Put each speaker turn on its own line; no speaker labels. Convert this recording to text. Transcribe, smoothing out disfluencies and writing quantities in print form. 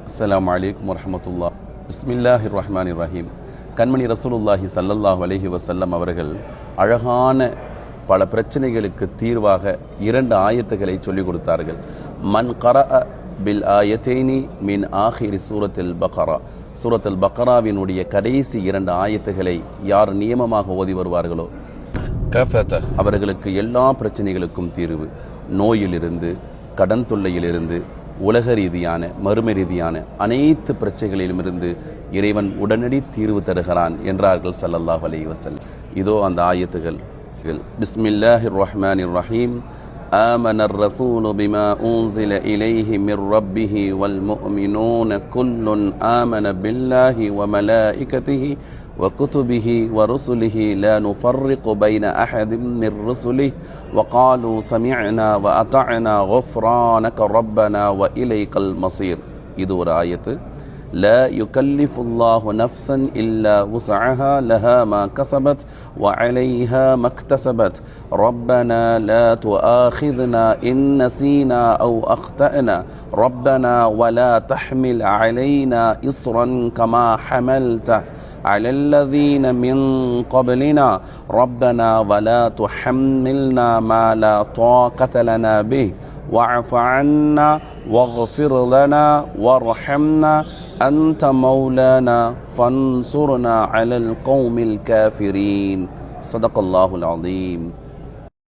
அஸ்ஸலாமு அலைக்கும் வரஹ்மத்துல்லாஹ். பிஸ்மில்லாஹிர் ரஹ்மானிர் ரஹீம். கண்மணி ரசூலுல்லாஹி ஸல்லல்லாஹு அலைஹி வஸல்லம் அவர்கள் அழகான பல பிரச்சனைகளுக்கு தீர்வாக 2 ஆயத்துகளை சொல்லிக் கொடுத்தார்கள். மன் கரஅ பில் ஆயத்தைனி மின் ஆஹிரி சூரத்தில் பக்ரா, சூரத்தில் பக்ராவினுடைய கடைசி 2 ஆயத்துகளை யார் நியமமாக ஓதி வருவார்களோ கஃபத, அவர்களுக்கு எல்லா பிரச்சனைகளுக்கும் தீர்வு. நோயிலிருந்து, கடன் தொல்லையிலிருந்து, உலக ரீதியான மறுமை ரீதியான அனைத்து பிரச்சனைகளிலுமிருந்து இறைவன் உடனடி தீர்வு தருகிறான் என்றார்கள் ஸல்லல்லாஹு அலைஹி வஸல்லம். இதோ அந்த ஆயத்துகள். பிஸ்மில்லாஹிர் ரஹ்மானிர் ரஹீம். آمن الرسول بما أنزل إليه من ربه والمؤمنون كل آمن بالله وملائكته وكتبه ورسله لا نفرق بين أحد من رسله وقالوا سمعنا وأطعنا غفرانك ربنا وإليك المصير. இது ஒரு ஆயத்து. لا يكلف الله نفسا إلا وسعها لها ما كسبت وعليها ما اكتسبت ربنا لا تؤاخذنا إن نسينا أو أخطأنا ربنا ولا تحمل علينا إصرا كما حملته على الذين من قبلنا ربنا ولا تحملنا ما لا طاقة لنا به واعف عنا واغفر لنا وارحمنا أنت مولانا فانصرنا على القوم الكافرين. صدق الله العظيم.